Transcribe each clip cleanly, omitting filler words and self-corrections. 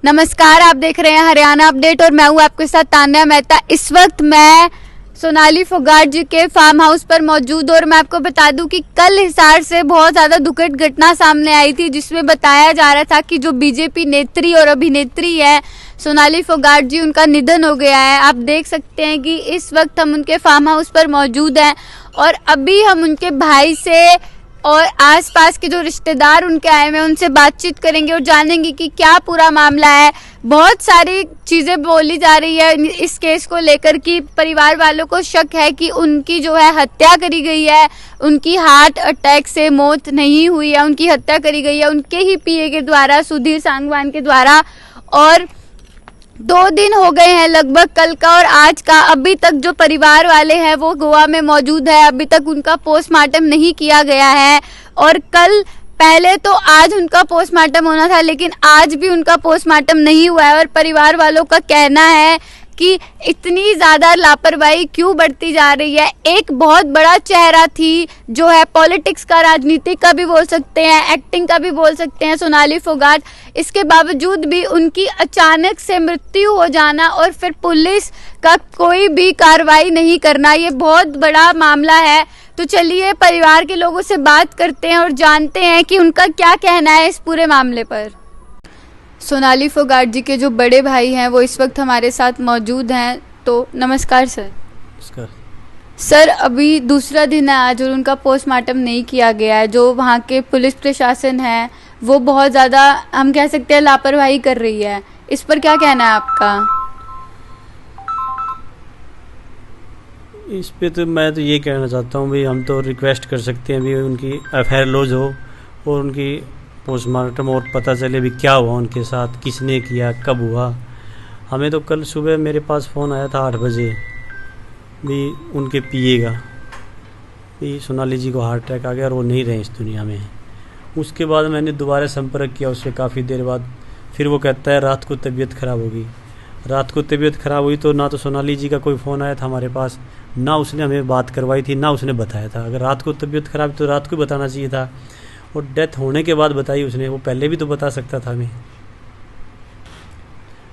नमस्कार, आप देख रहे हैं हरियाणा अपडेट और मैं हूं आपके साथ तान्या मेहता। इस वक्त मैं सोनाली फोगाट जी के फार्म हाउस पर मौजूद हूं और मैं आपको बता दूं कि कल हिसार से बहुत ज़्यादा दुखद घटना सामने आई थी, जिसमें बताया जा रहा था कि जो बीजेपी नेत्री और अभिनेत्री है सोनाली फोगाट जी, उनका निधन हो गया है। आप देख सकते हैं कि इस वक्त हम उनके फार्म हाउस पर मौजूद हैं और अभी हम उनके भाई से और आसपास के जो रिश्तेदार उनके आए हुए हैं उनसे बातचीत करेंगे और जानेंगे कि क्या पूरा मामला है। बहुत सारी चीज़ें बोली जा रही है इस केस को लेकर कि परिवार वालों को शक है कि उनकी जो है हत्या करी गई है, उनकी हार्ट अटैक से मौत नहीं हुई है, उनकी हत्या करी गई है उनके ही पीए के द्वारा, सुधीर सांगवान के द्वारा। और 2 दिन हो गए हैं लगभग, कल का और आज का। अभी तक जो परिवार वाले हैं वो गोवा में मौजूद है, अभी तक उनका पोस्टमार्टम नहीं किया गया है। और कल पहले तो आज उनका पोस्टमार्टम होना था, लेकिन आज भी उनका पोस्टमार्टम नहीं हुआ है। और परिवार वालों का कहना है कि इतनी ज़्यादा लापरवाही क्यों बढ़ती जा रही है। एक बहुत बड़ा चेहरा थी, जो है पॉलिटिक्स का, राजनीति का भी बोल सकते हैं, एक्टिंग का भी बोल सकते हैं, सोनाली फोगाट। इसके बावजूद भी उनकी अचानक से मृत्यु हो जाना और फिर पुलिस का कोई भी कार्रवाई नहीं करना, ये बहुत बड़ा मामला है। तो चलिए परिवार के लोगों से बात करते हैं और जानते हैं कि उनका क्या कहना है इस पूरे मामले पर। सोनाली फोगाट जी के जो बड़े भाई हैं वो इस वक्त हमारे साथ मौजूद हैं। तो नमस्कार सर। नमस्कार सर, अभी दूसरा दिन है आज और उनका पोस्टमार्टम नहीं किया गया है। जो वहाँ के पुलिस प्रशासन है वो बहुत ज़्यादा, हम कह सकते हैं, लापरवाही कर रही है। इस पर क्या कहना है आपका? इस पे तो मैं तो ये कहना चाहता हूँ भाई, हम तो रिक्वेस्ट कर सकते हैं भी उनकी एफआईआर लॉज हो और उनकी पोस्टमार्टम और पता चले भी क्या हुआ उनके साथ, किसने किया, कब हुआ। हमें तो कल सुबह मेरे पास फ़ोन आया था 8 बजे भी उनके पिएगा भी सोनाली जी को हार्ट अटैक आ गया और वो नहीं रहे इस दुनिया में। उसके बाद मैंने दोबारा संपर्क किया उससे काफ़ी देर बाद, फिर वो कहता है रात को तबीयत ख़राब होगी। रात को तबीयत ख़राब हुई तो ना तो सोनाली जी का कोई फ़ोन आया था हमारे पास, ना उसने हमें बात करवाई थी, ना उसने बताया था। अगर रात को तबीयत ख़राब तो रात को बताना चाहिए था, और डेथ होने के बाद बताई उसने, वो पहले भी तो बता सकता था हमें।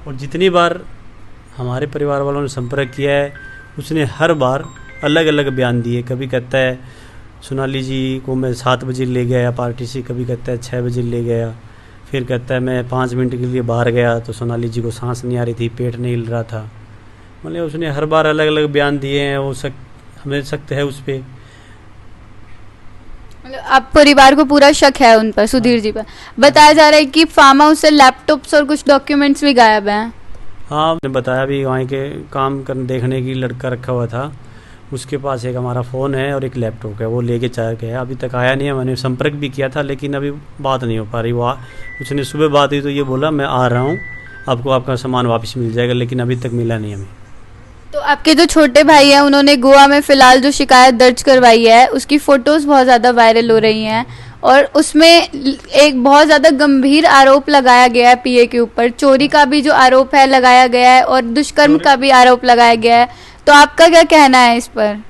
और जितनी बार हमारे परिवार वालों ने संपर्क किया है उसने हर बार अलग अलग बयान दिए। कभी कहता है सोनाली जी को मैं 7 बजे ले गया पार्टी से, कभी कहता है 6 बजे ले गया, फिर कहता है मैं 5 मिनट के लिए बाहर गया तो सोनाली जी को सांस नहीं आ रही थी, पेट नहीं हिल रहा था। मतलब उसने हर बार अलग अलग बयान दिए हैं। वो हमें सख्त है उस पर। आप परिवार को पूरा शक है उन पर, सुधीर जी पर। बताया जा रहा है कि फार्म हाउस से लैपटॉप्स और कुछ डॉक्यूमेंट्स भी गायब हैं। हाँ, मैंने बताया भी वहाँ के काम कर देखने की लड़का रखा हुआ था, उसके पास एक हमारा फ़ोन है और एक लैपटॉप है, वो लेके चला गया। अभी तक आया नहीं है। मैंने संपर्क भी किया था लेकिन अभी बात नहीं हो पा रही। वो उसने सुबह बात हुई तो ये बोला मैं आ रहा हूँ, आपको आपका सामान वापस मिल जाएगा, लेकिन अभी तक मिला नहीं हमें। तो आपके जो छोटे भाई हैं उन्होंने गोवा में फिलहाल जो शिकायत दर्ज करवाई है उसकी फ़ोटोज़ बहुत ज़्यादा वायरल हो रही हैं और उसमें एक बहुत ज़्यादा गंभीर आरोप लगाया गया है पीए के ऊपर। चोरी का भी जो आरोप है लगाया गया है और दुष्कर्म का भी आरोप लगाया गया है। तो आपका क्या कहना है इस पर?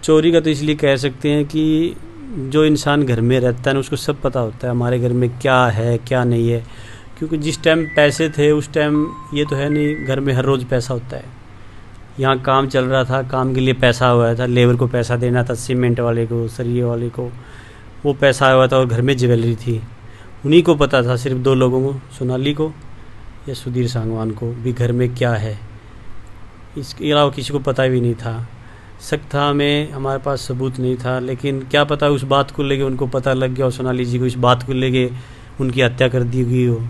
चोरी का तो इसलिए कह सकते हैं कि जो इंसान घर में रहता है ना उसको सब पता होता है हमारे घर में क्या है क्या नहीं है, क्योंकि जिस टाइम पैसे थे उस टाइम ये तो है नहीं, घर में हर रोज़ पैसा होता है। यहाँ काम चल रहा था, काम के लिए पैसा हुआ था, लेबर को पैसा देना था, सीमेंट वाले को, सरिये वाले को, वो पैसा आया हुआ था। और घर में ज्वेलरी थी, उन्हीं को पता था, सिर्फ 2 लोगों को, सोनाली को या सुधीर सांगवान को भी घर में क्या है। इसके अलावा किसी को पता भी नहीं था। शक था हमें, हमारे पास सबूत नहीं था, लेकिन क्या पता उस बात को लेके उनको पता लग गया और सोनाली जी को इस बात को लेके उनकी हत्या कर दी गई हो।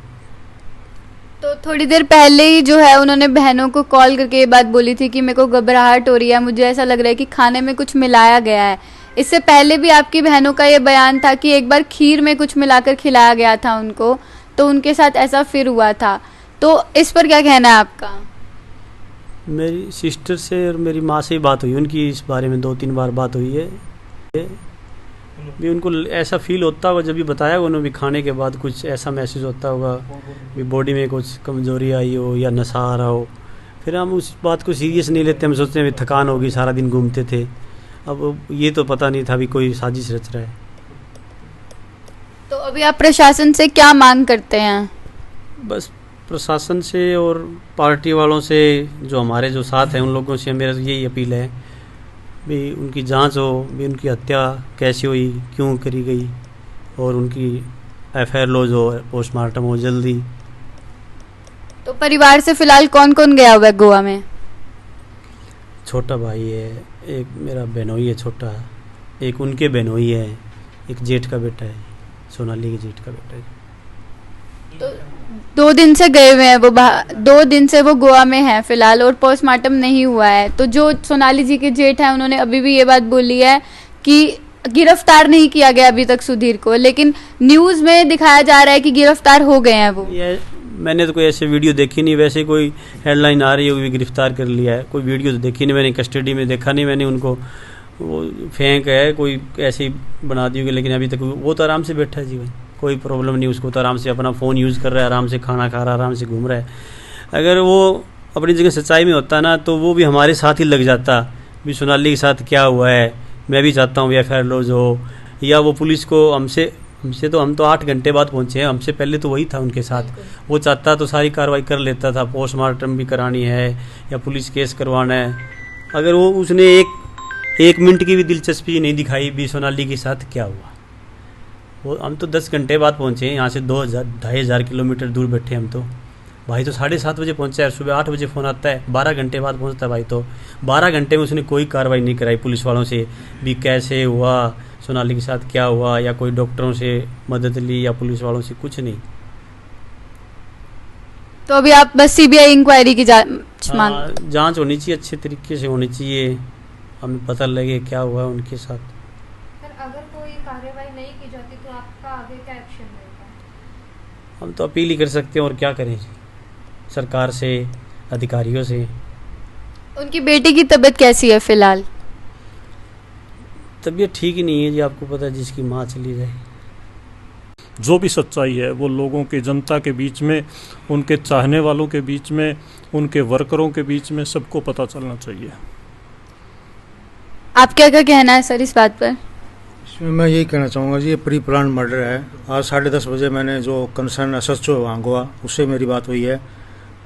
तो थोड़ी देर पहले ही जो है उन्होंने बहनों को कॉल करके ये बात बोली थी कि मेरे को घबराहट हो रही है, मुझे ऐसा लग रहा है कि खाने में कुछ मिलाया गया है। इससे पहले भी आपकी बहनों का ये बयान था कि एक बार खीर में कुछ मिलाकर खिलाया गया था उनको, तो उनके साथ ऐसा फिर हुआ था। तो इस पर क्या कहना है आपका? मेरी सिस्टर से और मेरी माँ से ही बात हुई, उनकी इस बारे में 2-3 बार बात हुई है। भी उनको ऐसा फील होता होगा, जब भी बताया उन्होंने भी खाने के बाद कुछ ऐसा महसूस होता होगा भी बॉडी में कुछ कमज़ोरी आई हो या नशा आ रहा हो। फिर हम उस बात को सीरियस नहीं लेते, हम सोचते हैं थकान होगी, सारा दिन घूमते थे। अब ये तो पता नहीं था भी कोई साजिश रच रहा है। तो अभी आप प्रशासन से क्या मांग करते हैं? बस प्रशासन से और पार्टी वालों से, जो हमारे जो साथ हैं, उन लोगों से मेरा तो यही अपील है भी उनकी जांच हो, भी उनकी हत्या कैसे हुई, क्यों करी गई, और उनकी एफआईआर लॉज हो, पोस्टमार्टम हो जल्दी। तो परिवार से फिलहाल कौन कौन गया हुआ है गोवा में? छोटा भाई है, एक मेरा बहनोई है छोटा, एक उनके बहनोई है, एक जेठ का बेटा है, सोनाली के जेठ का बेटा है। तो 2 दिन से गए हुए हैं वो, 2 दिन से वो गोवा में हैं फिलहाल, और पोस्टमार्टम नहीं हुआ है। तो जो सोनाली जी के जेठ हैं उन्होंने अभी भी ये बात बोली है कि गिरफ्तार नहीं किया गया अभी तक सुधीर को, लेकिन न्यूज़ में दिखाया जा रहा है कि गिरफ्तार हो गए हैं वो। ये मैंने तो कोई ऐसे वीडियो देखी नहीं, वैसे कोई हेडलाइन आ रही है कि गिरफ्तार कर लिया है, कोई वीडियो तो देखी नहीं मैंने, कस्टडी में देखा नहीं मैंने उनको। वो फेंक है कोई ऐसे ही बना दी होगी, लेकिन अभी तक वो तो आराम से बैठा है जी भाई, कोई प्रॉब्लम नहीं उसको, तो आराम से अपना फ़ोन यूज़ कर रहा है, आराम से खाना खा रहा है, आराम से घूम रहा है। अगर वो अपनी जगह सच्चाई में होता ना तो वो भी हमारे साथ ही लग जाता भी सोनाली के साथ क्या हुआ है। मैं भी चाहता हूँ एफआईआर लॉज हो, या वो पुलिस को हमसे तो हम तो 8 घंटे बाद पहुँचे हैं, हमसे पहले तो वही था उनके साथ। वो चाहता तो सारी कार्रवाई कर लेता था, पोस्टमार्टम भी करानी है या पुलिस केस करवाना है। अगर वो उसने एक मिनट की भी दिलचस्पी नहीं दिखाई भी सोनाली के साथ क्या हुआ। वो हम तो 10 घंटे बाद पहुँचे हैं, यहाँ से 2,000-2,500 किलोमीटर दूर बैठे हम तो। भाई तो 7:30 बजे पहुँचा है, सुबह 8 बजे फ़ोन आता है, 12 घंटे बाद पहुँचता है भाई। तो 12 घंटे में उसने कोई कार्रवाई नहीं कराई पुलिस वालों से भी कैसे हुआ, सोनाली के साथ क्या हुआ, या कोई डॉक्टरों से मदद ली या पुलिस वालों से, कुछ नहीं। तो अभी आप बस सीबीआई इंक्वायरी की जांच होनी चाहिए, अच्छे तरीके से होनी चाहिए, हमें पता लगे क्या हुआ उनके साथ। अगर कोई कार्रवाई नहीं की जाती तो आपका आगे क्या एक्शन रहेगा? हम तो अपील ही कर सकते हैं, और क्या करें सरकार से, अधिकारियों से। उनकी बेटी की तबीयत कैसी है फिलहाल? तबीयत ठीक ही नहीं है जी, आपको पता है जिसकी माँ चली जाए। जो भी सच्चाई है वो लोगों के, जनता के बीच में, उनके चाहने वालों के बीच में, उनके वर्करों के बीच में सबको पता चलना चाहिए। आप क्या कहना है सर इस बात पर? इसमें मैं यही कहना चाहूँगा जी, ये प्री प्लान मर्डर है। आज 10:30 बजे मैंने जो कंसर्न एसएचओ वहाँ गोवा, उससे मेरी बात हुई है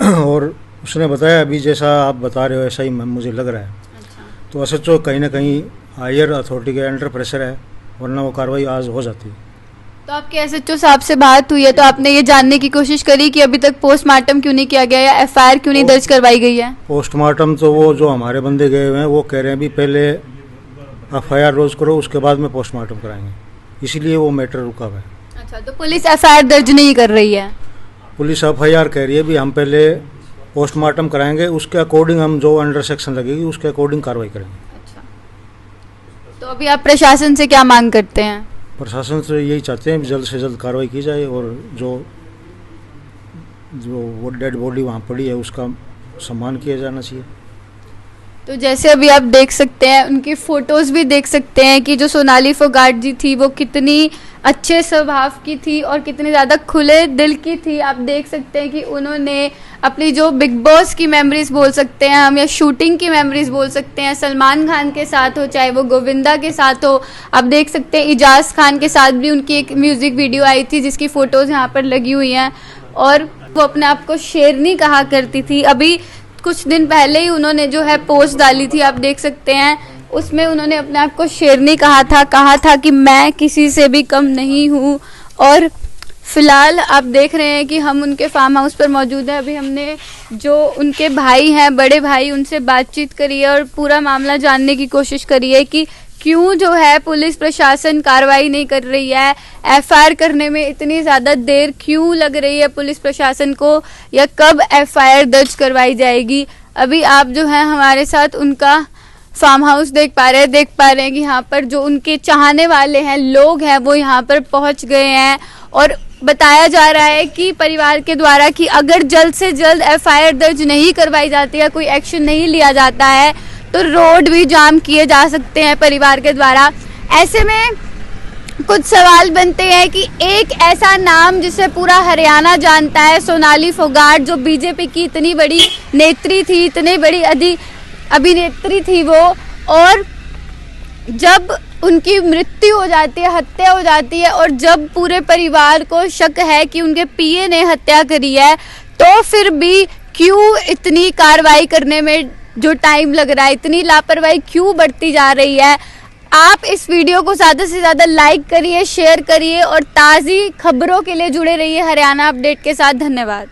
और उसने बताया अभी जैसा आप बता रहे हो ऐसा ही मुझे लग रहा है। अच्छा। तो एसएचओ कहीं ना कहीं हायर अथॉरिटी के अंडर प्रेशर है, वरना वो कार्रवाई आज हो जाती है। तो आपके एसएचओ साहब से बात हुई है तो आपने ये जानने की कोशिश करी कि अभी तक पोस्टमार्टम क्यों नहीं किया गया या एफआईआर क्यों नहीं दर्ज करवाई गई है? पोस्टमार्टम तो वो जो हमारे बंदे गए हुए हैं वो कह रहे हैं भी पहले एफआईआर रोज करो, उसके बाद में पोस्टमार्टम कराएंगे, इसीलिए वो मैटर रुका हुआ है। अच्छा, तो पुलिस एफआईआर दर्ज नहीं कर रही है? पुलिस एफआईआर कह रही है भी हम पहले पोस्टमार्टम कराएंगे, उसके अकॉर्डिंग हम जो अंडर सेक्शन लगेगी उसके अकॉर्डिंग कार्रवाई करेंगे। अच्छा, तो अभी आप प्रशासन से क्या मांग करते हैं? प्रशासन से यही चाहते हैं जल्द से जल्द कार्रवाई की जाए और जो वो डेड बॉडी वहाँ पड़ी है उसका सम्मान किया जाना चाहिए। तो जैसे अभी आप देख सकते हैं, उनकी फ़ोटोज़ भी देख सकते हैं कि जो सोनाली फोगाट जी थी वो कितनी अच्छे स्वभाव की थी और कितनी ज़्यादा खुले दिल की थी। आप देख सकते हैं कि उन्होंने अपनी जो बिग बॉस की मेमोरीज़ बोल सकते हैं हम, या शूटिंग की मेमोरीज़ बोल सकते हैं, सलमान खान के साथ हो चाहे वो गोविंदा के साथ हो, आप देख सकते हैं इजाज़ खान के साथ भी उनकी एक म्यूज़िक वीडियो आई थी जिसकी फ़ोटोज़ यहाँ पर लगी हुई हैं। और वो अपने आप को शेरनी कहा करती थी। अभी कुछ दिन पहले ही उन्होंने जो है पोस्ट डाली थी, आप देख सकते हैं, उसमें उन्होंने अपने आप को शेरनी कहा था कि मैं किसी से भी कम नहीं हूँ। और फिलहाल आप देख रहे हैं कि हम उनके फार्म हाउस पर मौजूद हैं। अभी हमने जो उनके भाई हैं, बड़े भाई, उनसे बातचीत करी है और पूरा मामला जानने की कोशिश करी है कि क्यों जो है पुलिस प्रशासन कार्रवाई नहीं कर रही है, एफआईआर करने में इतनी ज़्यादा देर क्यों लग रही है पुलिस प्रशासन को, या कब एफआईआर दर्ज करवाई जाएगी। अभी आप जो है हमारे साथ उनका फार्म हाउस देख पा रहे हैं कि यहाँ पर जो उनके चाहने वाले हैं, लोग हैं, वो यहाँ पर पहुँच गए हैं। और बताया जा रहा है कि परिवार के द्वारा कि अगर जल्द से जल्द एफआईआर दर्ज नहीं करवाई जाती है, कोई एक्शन नहीं लिया जाता है, तो रोड भी जाम किए जा सकते हैं परिवार के द्वारा। ऐसे में कुछ सवाल बनते हैं कि एक ऐसा नाम जिसे पूरा हरियाणा जानता है, सोनाली फोगाट, जो बीजेपी की इतनी बड़ी नेत्री थी, इतनी बड़ी अभिनेत्री थी वो, और जब उनकी मृत्यु हो जाती है, हत्या हो जाती है, और जब पूरे परिवार को शक है कि उनके पीए ने हत्या करी है, तो फिर भी क्यों इतनी कार्रवाई करने में जो टाइम लग रहा है, इतनी लापरवाही क्यों बढ़ती जा रही है? आप इस वीडियो को ज़्यादा से ज़्यादा लाइक करिए, शेयर करिए और ताज़ी खबरों के लिए जुड़े रहिए हरियाणा अपडेट के साथ। धन्यवाद।